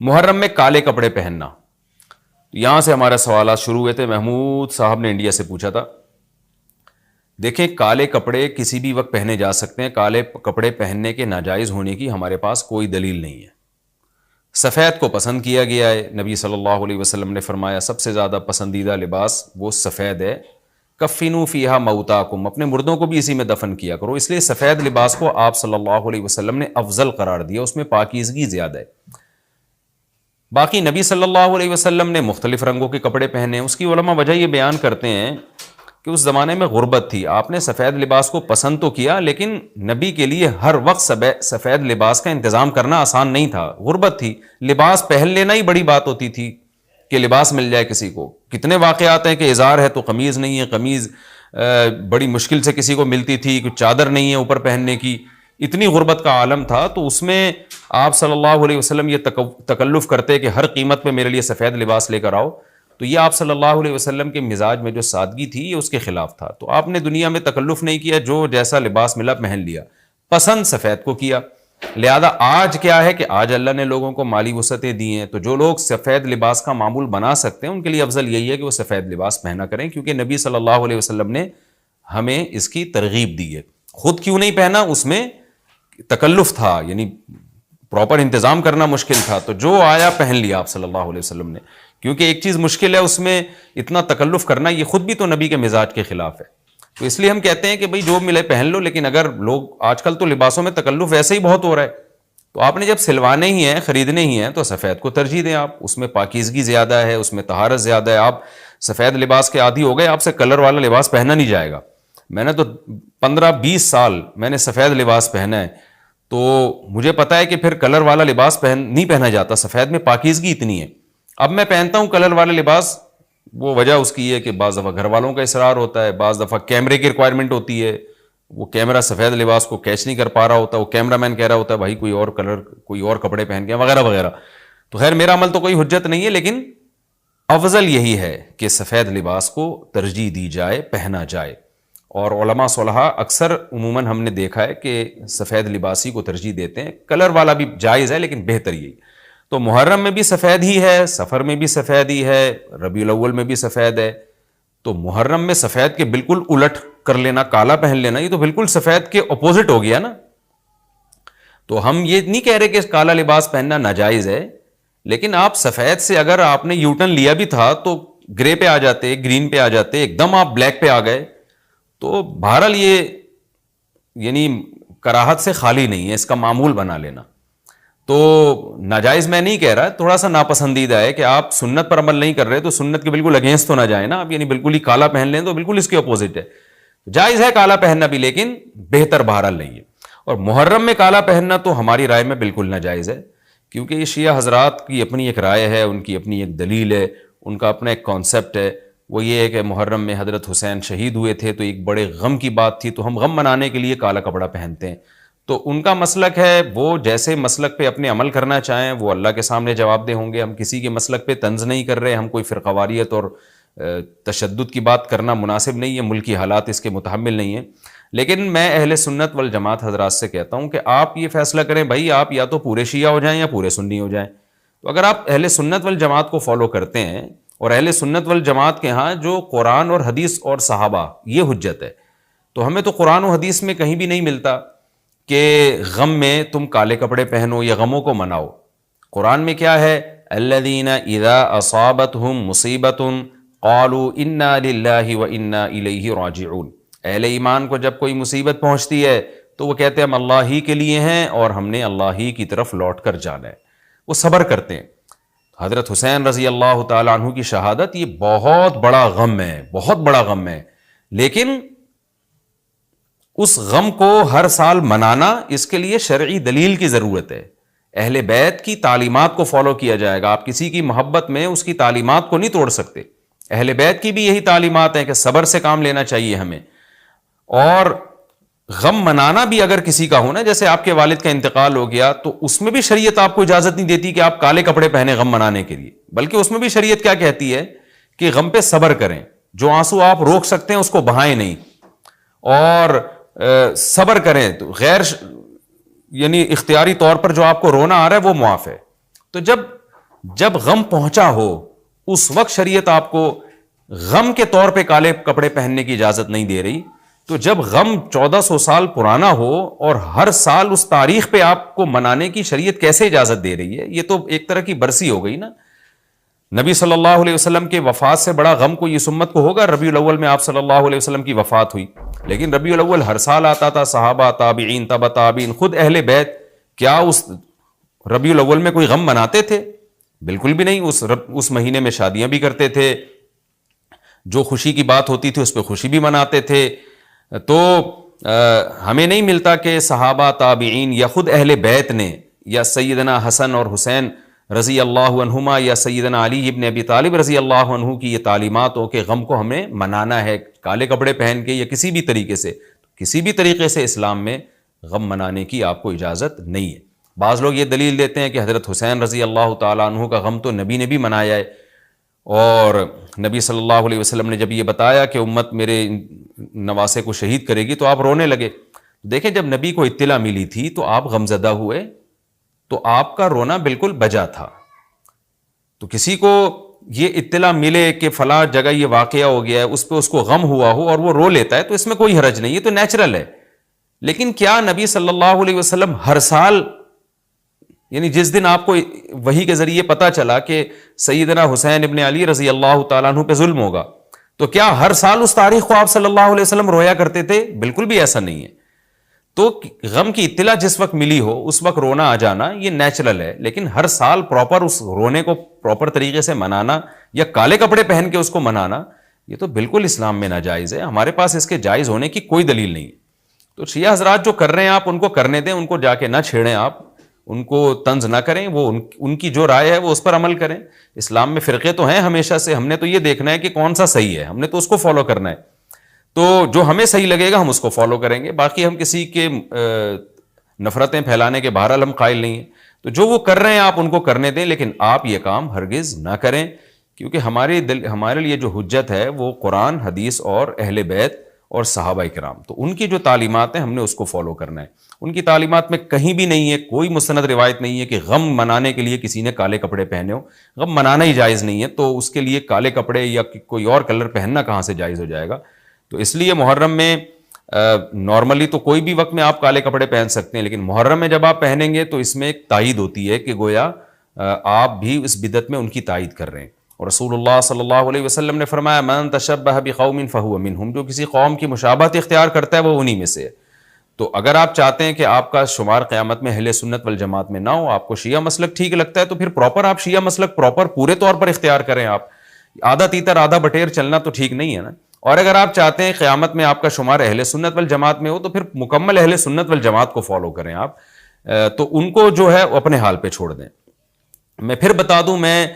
محرم میں کالے کپڑے پہننا، یہاں سے ہمارے سوالات شروع ہوئے تھے۔ محمود صاحب نے انڈیا سے پوچھا تھا، دیکھیں کالے کپڑے کسی بھی وقت پہنے جا سکتے ہیں، کالے کپڑے پہننے کے ناجائز ہونے کی ہمارے پاس کوئی دلیل نہیں ہے۔ سفید کو پسند کیا گیا ہے، نبی صلی اللہ علیہ وسلم نے فرمایا سب سے زیادہ پسندیدہ لباس وہ سفید ہے۔ کفنوا فیہا موتاکم، اپنے مردوں کو بھی اسی میں دفن کیا کرو، اس لیے سفید لباس کو آپ صلی اللہ علیہ وسلم نے افضل قرار دیا، اس میں پاکیزگی زیادہ ہے۔ باقی نبی صلی اللہ علیہ وسلم نے مختلف رنگوں کے کپڑے پہنے، اس کی علماء وجہ یہ بیان کرتے ہیں کہ اس زمانے میں غربت تھی، آپ نے سفید لباس کو پسند تو کیا لیکن نبی کے لیے ہر وقت سفید لباس کا انتظام کرنا آسان نہیں تھا، غربت تھی، لباس پہن لینا ہی بڑی بات ہوتی تھی کہ لباس مل جائے کسی کو۔ کتنے واقعات ہیں کہ ازار ہے تو قمیض نہیں ہے، قمیض بڑی مشکل سے کسی کو ملتی تھی، کچھ چادر نہیں ہے اوپر پہننے کی، اتنی غربت کا عالم تھا۔ تو اس میں آپ صلی اللہ علیہ وسلم یہ تکلف کرتے کہ ہر قیمت پہ میرے لیے سفید لباس لے کر آؤ، تو یہ آپ صلی اللہ علیہ وسلم کے مزاج میں جو سادگی تھی یہ اس کے خلاف تھا۔ تو آپ نے دنیا میں تکلف نہیں کیا، جو جیسا لباس ملا پہن لیا، پسند سفید کو کیا۔ لہذا آج کیا ہے کہ آج اللہ نے لوگوں کو مالی وسعتیں دی ہیں، تو جو لوگ سفید لباس کا معمول بنا سکتے ہیں ان کے لیے افضل یہی ہے کہ وہ سفید لباس پہنا کریں، کیونکہ نبی صلی اللہ علیہ وسلم نے ہمیں اس کی ترغیب دی ہے۔ خود کیوں نہیں پہنا؟ اس میں تکلف تھا، یعنی پراپر انتظام کرنا مشکل تھا، تو جو آیا پہن لیا آپ صلی اللہ علیہ وسلم نے، کیونکہ ایک چیز مشکل ہے اس میں اتنا تکلف کرنا، یہ خود بھی تو نبی کے مزاج کے خلاف ہے۔ تو اس لیے ہم کہتے ہیں کہ بھئی جو ملے پہن لو، لیکن اگر لوگ آج کل تو لباسوں میں تکلف ویسے ہی بہت ہو رہا ہے، تو آپ نے جب سلوانے ہی ہیں، خریدنے ہی ہیں، تو سفید کو ترجیح دیں آپ، اس میں پاکیزگی زیادہ ہے، اس میں طہارت زیادہ ہے۔ آپ سفید لباس کے عادی ہو گئے، آپ سے کلر والا لباس پہنا نہیں جائے گا۔ میں نے تو 15-20 سال میں نے سفید لباس پہنا ہے، تو مجھے پتا ہے کہ پھر کلر والا لباس نہیں پہنا جاتا، سفید میں پاکیزگی اتنی ہے۔ اب میں پہنتا ہوں کلر والا لباس، وہ وجہ اس کی ہے کہ بعض دفعہ گھر والوں کا اصرار ہوتا ہے، بعض دفعہ کیمرے کی ریکوائرمنٹ ہوتی ہے، وہ کیمرہ سفید لباس کو کیچ نہیں کر پا رہا ہوتا، وہ کیمرہ مین کہہ رہا ہوتا ہے بھائی کوئی اور کلر، کوئی اور کپڑے پہن کے وغیرہ وغیرہ۔ تو خیر میرا عمل تو کوئی حجت نہیں ہے، لیکن افضل یہی ہے کہ سفید لباس کو ترجیح دی جائے، پہنا جائے۔ اور علماء صلحاء اکثر عموماً ہم نے دیکھا ہے کہ سفید لباسی کو ترجیح دیتے ہیں، کلر والا بھی جائز ہے لیکن بہتر یہی۔ تو محرم میں بھی سفید ہی ہے، سفر میں بھی سفید ہی ہے، ربیع الاول میں بھی سفید ہے، تو محرم میں سفید کے بالکل الٹ کر لینا، کالا پہن لینا، یہ تو بالکل سفید کے اپوزٹ ہو گیا نا۔ تو ہم یہ نہیں کہہ رہے کہ کالا لباس پہننا ناجائز ہے، لیکن آپ سفید سے اگر آپ نے یو ٹرن لیا بھی تھا تو گرے پہ آ جاتے، گرین پہ آ جاتے، ایک دم آپ بلیک پہ آ گئے، تو بہرحال یہ یعنی کراہت سے خالی نہیں ہے، اس کا معمول بنا لینا۔ تو ناجائز میں نہیں کہہ رہا، تھوڑا سا ناپسندیدہ ہے کہ آپ سنت پر عمل نہیں کر رہے تو سنت کے بالکل اگینسٹ تو نہ جائیں نا آپ، یعنی بالکل ہی کالا پہن لیں تو بالکل اس کے اپوزٹ ہے۔ جائز ہے کالا پہننا بھی، لیکن بہتر بہرحال نہیں ہے۔ اور محرم میں کالا پہننا تو ہماری رائے میں بالکل ناجائز ہے، کیونکہ یہ شیعہ حضرات کی اپنی ایک رائے ہے، ان کی اپنی ایک دلیل ہے، ان کا اپنا ایک کانسیپٹ ہے۔ وہ یہ ہے کہ محرم میں حضرت حسین شہید ہوئے تھے تو ایک بڑے غم کی بات تھی، تو ہم غم منانے کے لیے کالا کپڑا پہنتے ہیں۔ تو ان کا مسلک ہے، وہ جیسے مسلک پہ اپنے عمل کرنا چاہیں وہ اللہ کے سامنے جواب دہ ہوں گے۔ ہم کسی کے مسلک پہ طنز نہیں کر رہے، ہم کوئی فرقواریت اور تشدد کی بات کرنا مناسب نہیں ہے، ملکی حالات اس کے متحمل نہیں ہیں۔ لیکن میں اہل سنت والجماعت حضرات سے کہتا ہوں کہ آپ یہ فیصلہ کریں بھائی، آپ یا تو پورے شیعہ ہو جائیں یا پورے سنی ہو جائیں۔ تو اگر آپ اہل سنت والجماعت کو فالو کرتے ہیں، اور اہل سنت والجماعت کے ہاں جو قرآن اور حدیث اور صحابہ یہ حجت ہے، تو ہمیں تو قرآن و حدیث میں کہیں بھی نہیں ملتا کہ غم میں تم کالے کپڑے پہنو یا غموں کو مناؤ۔ قرآن میں کیا ہے؟ الذین اذا اصابتہم مصیبۃ قالوا انا للہ وانا الیہ راجعون۔ اہل ایمان کو جب کوئی مصیبت پہنچتی ہے تو وہ کہتے ہیں ہم اللہ ہی کے لیے ہیں اور ہم نے اللہ ہی کی طرف لوٹ کر جانا ہے، وہ صبر کرتے ہیں۔ حضرت حسین رضی اللہ تعالیٰ عنہ کی شہادت یہ بہت بڑا غم ہے، بہت بڑا غم ہے، لیکن اس غم کو ہر سال منانا، اس کے لیے شرعی دلیل کی ضرورت ہے۔ اہل بیت کی تعلیمات کو فالو کیا جائے گا، آپ کسی کی محبت میں اس کی تعلیمات کو نہیں توڑ سکتے۔ اہل بیت کی بھی یہی تعلیمات ہیں کہ صبر سے کام لینا چاہیے ہمیں، اور غم منانا بھی اگر کسی کا ہونا، جیسے آپ کے والد کا انتقال ہو گیا تو اس میں بھی شریعت آپ کو اجازت نہیں دیتی کہ آپ کالے کپڑے پہنے غم منانے کے لیے، بلکہ اس میں بھی شریعت کیا کہتی ہے کہ غم پہ صبر کریں، جو آنسو آپ روک سکتے ہیں اس کو بہائیں نہیں، اور صبر کریں، تو غیر یعنی اختیاری طور پر جو آپ کو رونا آ رہا ہے وہ معاف ہے۔ تو جب جب غم پہنچا ہو اس وقت شریعت آپ کو غم کے طور پہ کالے کپڑے پہننے کی اجازت نہیں دے رہی. تو جب غم 1400 سال پرانا ہو اور ہر سال اس تاریخ پہ آپ کو منانے کی شریعت کیسے اجازت دے رہی ہے؟ یہ تو ایک طرح کی برسی ہو گئی نا. نبی صلی اللہ علیہ وسلم کے وفات سے بڑا غم کو اس امت کو ہوگا. ربیع الاول میں آپ صلی اللہ علیہ وسلم کی وفات ہوئی, لیکن ربیع الاول ہر سال آتا تھا. صحابہ, تابعین, تبع تابعین, خود اہل بیت کیا اس ربیع الاول میں کوئی غم مناتے تھے؟ بالکل بھی نہیں. اس مہینے میں شادیاں بھی کرتے تھے, جو خوشی کی بات ہوتی تھی اس پہ خوشی بھی مناتے تھے. تو ہمیں نہیں ملتا کہ صحابہ, تابعین یا خود اہل بیت نے یا سیدنا حسن اور حسین رضی اللہ عنہما یا سیدنا علی ابن ابی طالب رضی اللہ عنہ کی یہ تعلیمات ہو کہ غم کو ہمیں منانا ہے کالے کپڑے پہن کے یا کسی بھی طریقے سے. کسی بھی طریقے سے اسلام میں غم منانے کی آپ کو اجازت نہیں ہے. بعض لوگ یہ دلیل دیتے ہیں کہ حضرت حسین رضی اللہ تعالیٰ عنہ کا غم تو نبی نے بھی منایا ہے, اور نبی صلی اللہ علیہ وسلم نے جب یہ بتایا کہ امت میرے نواسے کو شہید کرے گی تو آپ رونے لگے. دیکھیں, جب نبی کو اطلاع ملی تھی تو آپ غمزدہ ہوئے, تو آپ کا رونا بالکل بجا تھا. تو کسی کو یہ اطلاع ملے کہ فلاں جگہ یہ واقعہ ہو گیا ہے, اس پہ اس کو غم ہوا ہو اور وہ رو لیتا ہے, تو اس میں کوئی حرج نہیں, یہ تو نیچرل ہے. لیکن کیا نبی صلی اللہ علیہ وسلم ہر سال, یعنی جس دن آپ کو وحی کے ذریعے پتا چلا کہ سیدنا حسین ابن علی رضی اللہ تعالیٰ عنہ پہ ظلم ہوگا, تو کیا ہر سال اس تاریخ کو آپ صلی اللہ علیہ وسلم رویا کرتے تھے؟ بالکل بھی ایسا نہیں ہے. تو غم کی اطلاع جس وقت ملی ہو اس وقت رونا آ جانا یہ نیچرل ہے, لیکن ہر سال پراپر اس رونے کو پراپر طریقے سے منانا یا کالے کپڑے پہن کے اس کو منانا, یہ تو بالکل اسلام میں ناجائز ہے. ہمارے پاس اس کے جائز ہونے کی کوئی دلیل نہیں. تو شیعہ حضرات جو کر رہے ہیں آپ ان کو کرنے دیں, ان کو جا کے نہ چھیڑیں, آپ ان کو طنز نہ کریں, وہ ان کی جو رائے ہے وہ اس پر عمل کریں. اسلام میں فرقے تو ہیں ہمیشہ سے, ہم نے تو یہ دیکھنا ہے کہ کون سا صحیح ہے, ہم نے تو اس کو فالو کرنا ہے. تو جو ہمیں صحیح لگے گا ہم اس کو فالو کریں گے. باقی ہم کسی کے نفرتیں پھیلانے کے بہرحال ہم قائل نہیں ہیں. تو جو وہ کر رہے ہیں آپ ان کو کرنے دیں, لیکن آپ یہ کام ہرگز نہ کریں, کیونکہ ہمارے لیے جو حجت ہے وہ قرآن, حدیث اور اہل بیت اور صحابہ کرام, تو ان کی جو تعلیمات ہیں ہم نے اس کو فالو کرنا ہے. ان کی تعلیمات میں کہیں بھی نہیں ہے, کوئی مستند روایت نہیں ہے کہ غم منانے کے لیے کسی نے کالے کپڑے پہنے ہو. غم منانا ہی جائز نہیں ہے, تو اس کے لیے کالے کپڑے یا کوئی اور کلر پہننا کہاں سے جائز ہو جائے گا؟ تو اس لیے محرم میں نارملی تو کوئی بھی وقت میں آپ کالے کپڑے پہن سکتے ہیں, لیکن محرم میں جب آپ پہنیں گے تو اس میں ایک تائید ہوتی ہے کہ گویا آپ بھی اس بدعت میں ان کی تائید کر رہے ہیں. اور رسول اللہ صلی اللہ علیہ وسلم نے فرمایا, من تشبہ بقوم فہو منہم, جو کسی قوم کی مشابہت اختیار کرتا ہے وہ انہی میں سے ہے. تو اگر آپ چاہتے ہیں کہ آپ کا شمار قیامت میں اہل سنت والجماعت میں نہ ہو, آپ کو شیعہ مسلک ٹھیک لگتا ہے, تو پھر پراپر آپ شیعہ مسلک پراپر پورے طور پر اختیار کریں. آپ آدھا تیتر آدھا بٹیر چلنا تو ٹھیک نہیں ہے نا. اور اگر آپ چاہتے ہیں قیامت میں آپ کا شمار اہل سنت والجماعت میں ہو, تو پھر مکمل اہل سنت والجماعت کو فالو کریں آپ, تو ان کو جو ہے اپنے حال پہ چھوڑ دیں. میں پھر بتا دوں, میں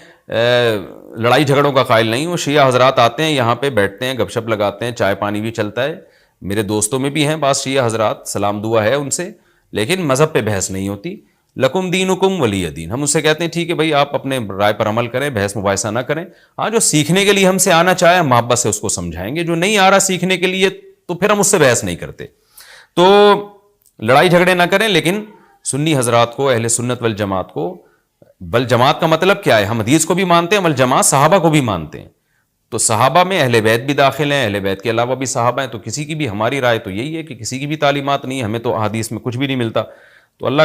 لڑائی جھگڑوں کا قائل نہیں ہوں. شیعہ حضرات آتے ہیں یہاں پہ, بیٹھتے ہیں, گپ شپ لگاتے ہیں, چائے پانی بھی چلتا ہے. میرے دوستوں میں بھی ہیں بعض شیعہ حضرات, سلام دعا ہے ان سے, لیکن مذہب پہ بحث نہیں ہوتی. لکم دینکم ولی دین, ہم اس سے کہتے ہیں ٹھیک ہے بھائی آپ اپنے رائے پر عمل کریں, بحث مباحثہ نہ کریں. ہاں, جو سیکھنے کے لیے ہم سے آنا چاہے محبت سے اس کو سمجھائیں گے, جو نہیں آ رہا سیکھنے کے لیے تو پھر ہم اس سے بحث نہیں کرتے. تو لڑائی جھگڑے نہ کریں, لیکن سنی حضرات کو, اہل سنت والجماعت کو, بل جماعت کا مطلب کیا ہے؟ ہم حدیث کو بھی مانتے ہیں, بل جماعت صحابہ کو بھی مانتے ہیں. تو صحابہ میں اہل بیت بھی داخل ہیں, اہل بیت کے علاوہ بھی صحابہ ہیں. تو کسی کی بھی, ہماری رائے تو یہی ہے کہ کسی کی بھی تعلیمات نہیں ہے, ہمیں تو احادیث میں کچھ بھی نہیں ملتا. تو اللہ